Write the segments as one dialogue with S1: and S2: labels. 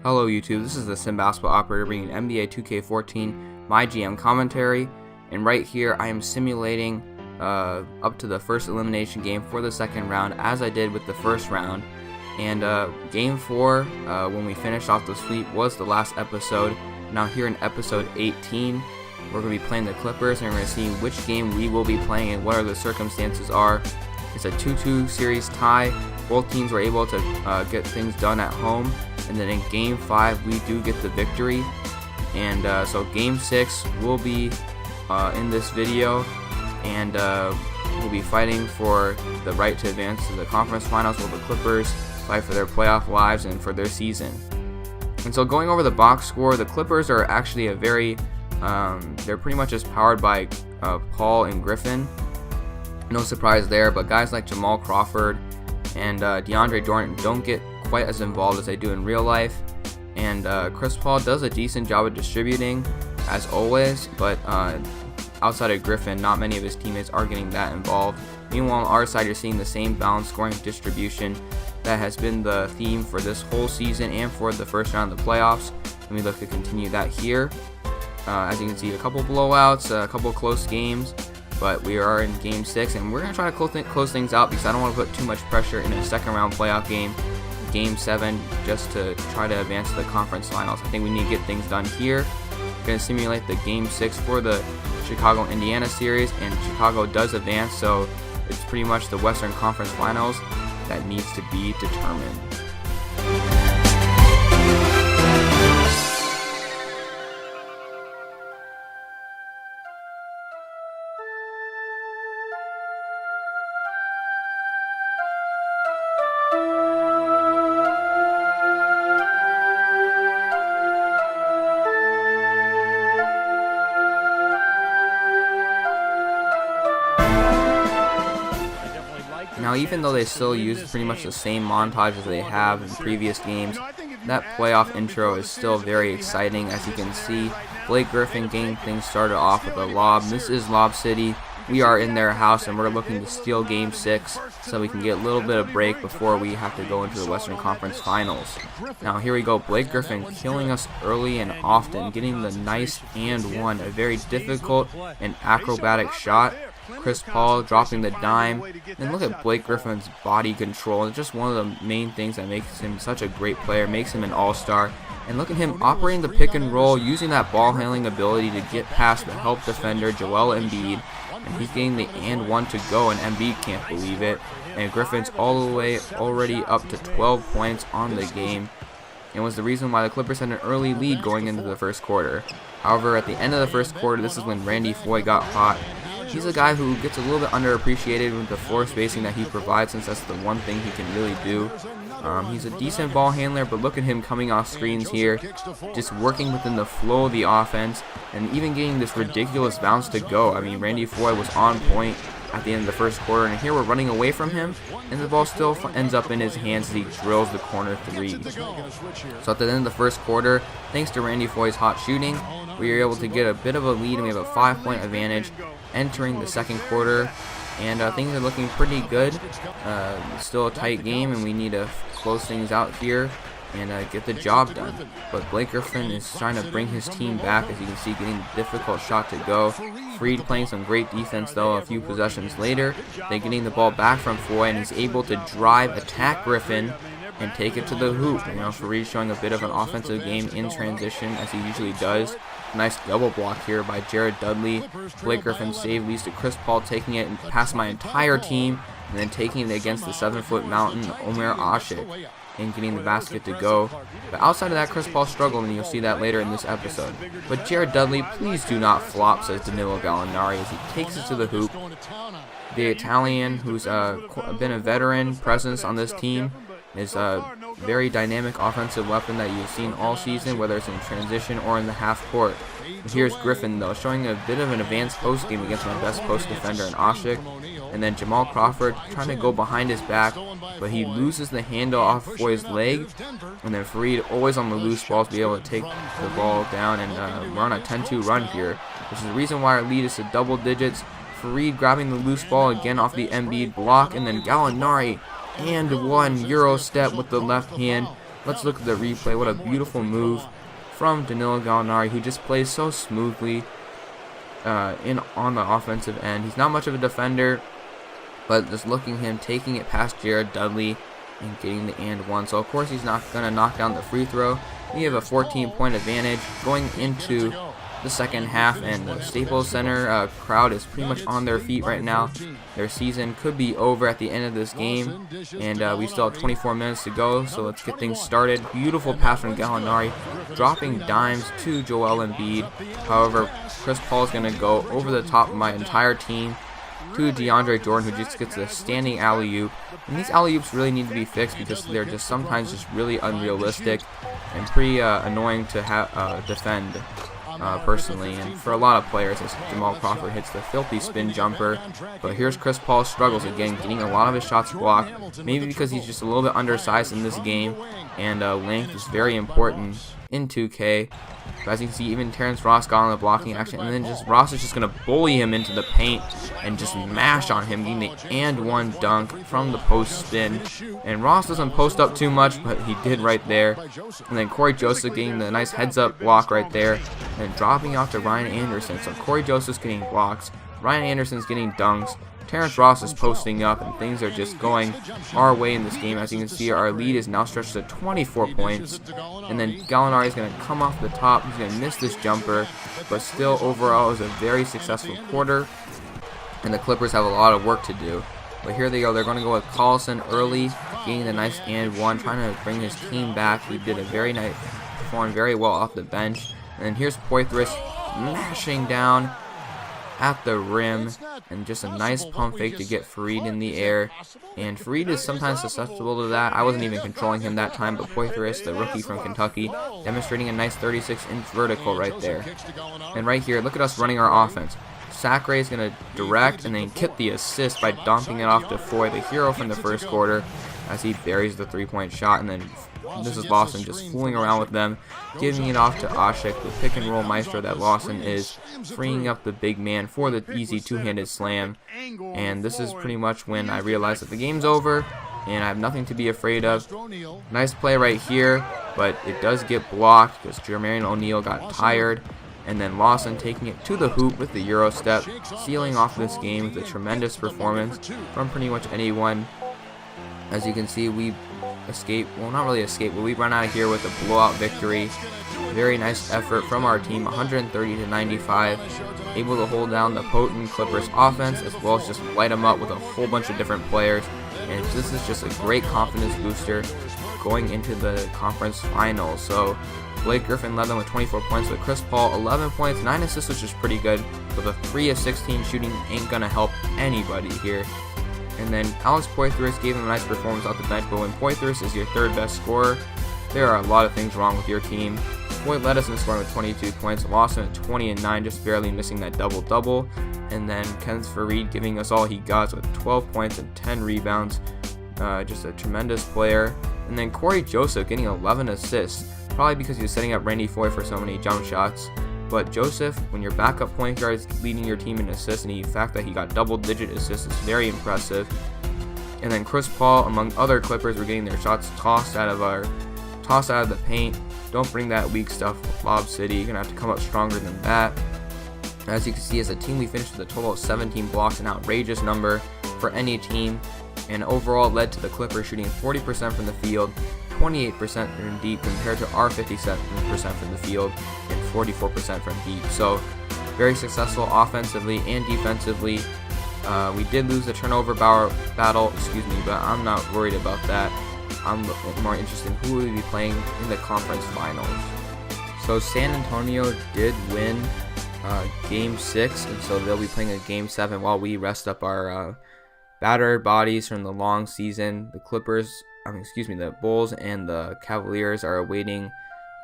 S1: Hello YouTube, this is the Sim Basketball Operator bringing NBA 2K14 MyGm commentary, and right here I am simulating up to the first elimination game for the second round as I did with the first round. And game 4, when we finished off the sweep, was the last episode. Now here in episode 18, we're going to be playing the Clippers, and we're going to see which game we will be playing and what are the circumstances are. It's a 2-2 series tie. Both teams were able to get things done at home. And then in Game 5, we do get the victory. And so Game 6 will be in this video. And we'll be fighting for the right to advance to the conference finals, while the Clippers fight for their playoff lives and for their season. And so going over the box score, the Clippers are actually a very, they're pretty much just powered by Paul and Griffin. No surprise there, but guys like Jamal Crawford and DeAndre Jordan don't get quite as involved as they do in real life. And Chris Paul does a decent job of distributing, as always, but outside of Griffin, not many of his teammates are getting that involved. Meanwhile, on our side, you're seeing the same balanced scoring distribution that has been the theme for this whole season and for the first round of the playoffs. And we look to continue that here. As you can see, a couple blowouts, a couple close games, but we are in Game 6, and we're going to try to close things out because I don't want to put too much pressure in a second round playoff game, Game 7, just to try to advance to the conference finals. I think we need to get things done here. We're going to simulate the Game 6 for the Chicago-Indiana series, and Chicago does advance, so it's pretty much the Western Conference Finals that needs to be determined. Now, even though they still use pretty much the same montage as they have in previous games, that playoff intro is still very exciting. As you can see, Blake Griffin getting things started off with a lob. This is Lob City. We are in their house, and we're looking to steal Game 6 so we can get a little bit of break before we have to go into the Western Conference Finals. Now, here we go. Blake Griffin killing us early and often, getting the nice and one, a very difficult and acrobatic shot. Chris Paul dropping the dime, and look at Blake Griffin's body control. It's just one of the main things that makes him such a great player, makes him an all-star. And look at him operating the pick and roll, using that ball handling ability to get past the help defender Joel Embiid, and he's getting the and one to go, and Embiid can't believe it. And Griffin's all the way already up to 12 points on the game, and was the reason why the Clippers had an early lead going into the first quarter. However, at the end of the first quarter, this is when Randy Foye got hot. He's a guy who gets a little bit underappreciated with the floor spacing that he provides, since that's the one thing he can really do. He's a decent ball handler, but look at him coming off screens here, just working within the flow of the offense, and even getting this ridiculous bounce to go. I mean, Randy Foye was on point at the end of the first quarter, and here we're running away from him, and the ball still ends up in his hands as he drills the corner three. So at the end of the first quarter, thanks to Randy Foye's hot shooting, we were able to get a bit of a lead, and we have a 5-point advantage entering the second quarter, and things are looking pretty good. Still a tight game, and we need to close things out here and get the job done. But Blake Griffin is trying to bring his team back, as you can see, getting a difficult shot to go. Freed playing some great defense, though. A few possessions later, they're getting the ball back from Foye, and he's able to drive, attack Griffin, and take it to the hoop. You know, Fareed showing a bit of an offensive game in transition, as he usually does. Nice double block here by Jared Dudley. Blake Griffin's save leads to Chris Paul taking it and past my entire team, and then taking it against the 7-foot mountain, Omer Ashik, and getting the basket to go. But outside of that, Chris Paul struggled, and you'll see that later in this episode. But Jared Dudley, please do not flop, says Danilo Gallinari as he takes it to the hoop. The Italian, who's been a veteran presence on this team, is a very dynamic offensive weapon that you've seen all season, whether it's in transition or in the half court. And here's Griffin, though, showing a bit of an advanced post game against my best post defender in Ashik. And then Jamal Crawford trying to go behind his back, but he loses the handle off Foye's leg. And then Fareed, always on the loose ball, to be able to take the ball down, and we're on a 10-2 run here, which is the reason why our lead is to double digits. Fareed grabbing the loose ball again off the Embiid block, and then Gallinari and one Euro step with the left hand, Let's look at the replay. What a beautiful move from Danilo Gallinari, who just plays so smoothly on the offensive end. He's not much of a defender, but just looking at him taking it past Jared Dudley and getting the and one. So of course he's not going to knock down the free throw. We have a 14-point advantage going into the second half, and the Staples Center crowd is pretty much on their feet right now. Their season could be over at the end of this game, and we still have 24 minutes to go, so let's get things started. Beautiful pass from Gallinari, dropping dimes to Joel Embiid. However, Chris Paul is going to go over the top of my entire team to DeAndre Jordan, who just gets a standing alley-oop. And these alley-oops really need to be fixed because they're just sometimes just really unrealistic and pretty annoying to defend. Personally, and for a lot of players, as Jamal Crawford hits the filthy spin jumper. But here's Chris Paul, struggles again, getting a lot of his shots blocked, maybe because he's just a little bit undersized in this game, and length is very important in 2K. But as you can see, even Terrence Ross got on the blocking action, and then Ross is just going to bully him into the paint and just mash on him, getting the and one dunk from the post spin. And Ross doesn't post up too much, but he did right there. And then Corey Joseph getting the nice heads up block right there, and dropping off to Ryan Anderson. So Corey Joseph's getting blocks, Ryan Anderson's getting dunks, Terrence Ross is posting up, and things are just going our way in this game. As you can see, our lead is now stretched to 24 points. And then Gallinari is going to come off the top. He's going to miss this jumper, but still overall it was a very successful quarter. And the Clippers have a lot of work to do. But here they go. They're going to go with Collison early, getting the nice and one, trying to bring his team back. He did a very nice, performed very well off the bench. And then here's Poitras mashing down at the rim, and just a nice pump fake to get Fareed in the air. And Fareed is sometimes susceptible to that. I wasn't even controlling him that time, but Poitras, the rookie from Kentucky, demonstrating a nice 36-inch vertical right there. And right here, look at us running our offense. Sacre is going to direct and then get the assist by dumping it off to Foy, the hero from the first quarter, as he buries the three-point shot. And then this is Lawson just fooling around with them, giving it off to Ashik, the pick-and-roll maestro that Lawson is, freeing up the big man for the easy two-handed slam. And this is pretty much when I realized that the game's over and I have nothing to be afraid of. Nice play right here, but it does get blocked because Jermaine O'Neal got tired. And then Lawson taking it to the hoop with the Euro step, sealing off this game with a tremendous performance from pretty much anyone. As you can see, we escape, well, not really escape, but we run out of here with a blowout victory. Very nice effort from our team, 130-95, able to hold down the potent Clippers offense, as well as just light them up with a whole bunch of different players. And this is just a great confidence booster going into the conference finals. So Blake Griffin led them with 24 points, but Chris Paul 11 points, 9 assists, which is pretty good, but the 3 of 16 shooting ain't gonna help anybody here. And then Alex Poitras gave him a nice performance off the bench, but when Poitras is your third best scorer, there are a lot of things wrong with your team. Boyd led us in scoring with 22 points, Lawson at 20 and 9, just barely missing that double-double. And then Kenneth Fareed giving us all he got with 12 points and 10 rebounds. Just a tremendous player. And then Corey Joseph getting 11 assists, probably because he was setting up Randy Foy for so many jump shots. But Joseph, when your backup point guard is leading your team in assists, and the fact that he got double-digit assists is very impressive. And then Chris Paul, among other Clippers, were getting their shots tossed out of the paint. Don't bring that weak stuff with Lob City. You're gonna have to come up stronger than that. As you can see, as a team, we finished with a total of 17 blocks, an outrageous number for any team, and overall led to the Clippers shooting 40% from the field, 28% from deep, compared to our 57% from the field and 44% from deep. So very successful offensively and defensively. We did lose the turnover battle, but I'm not worried about that. I'm more interested in who will be playing in the conference finals. So San Antonio did win Game 6, and so they'll be playing a Game 7 while we rest up our battered bodies from the long season. The the Bulls and the Cavaliers are waiting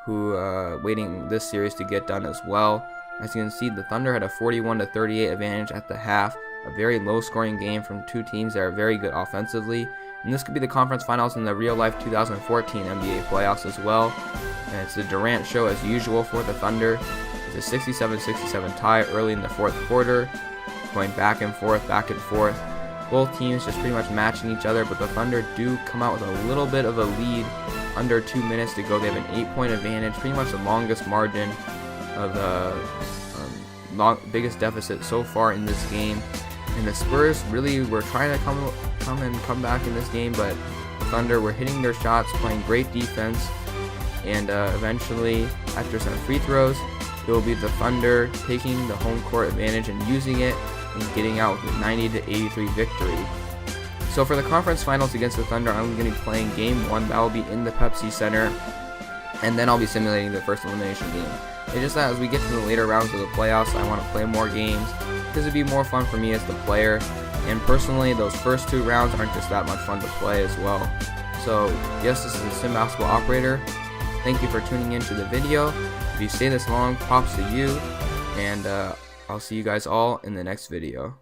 S1: this series to get done as well. As you can see, the Thunder had a 41-38 advantage at the half, a very low-scoring game from two teams that are very good offensively. And this could be the conference finals in the real-life 2014 NBA playoffs as well. And it's the Durant show as usual for the Thunder. It's a 67-67 tie early in the fourth quarter, going back and forth. Both teams just pretty much matching each other, but the Thunder do come out with a little bit of a lead. Under 2 minutes to go, they have an 8-point advantage, pretty much the longest margin of the biggest deficit so far in this game. And the Spurs really were trying to come back in this game, but the Thunder were hitting their shots, playing great defense, and eventually, after some free throws, it will be the Thunder taking the home court advantage and using it and getting out with a 90-83 victory. So for the conference finals against the Thunder, I'm going to be playing Game 1. That will be in the Pepsi Center, and then I'll be simulating the first elimination game. It's just that as we get to the later rounds of the playoffs, I want to play more games because it'd be more fun for me as the player. And personally, those first 2 rounds aren't just that much fun to play as well. So yes, this is the Sim Basketball Operator. Thank you for tuning in to the video. If you stay this long, props to you, and I'll see you guys all in the next video.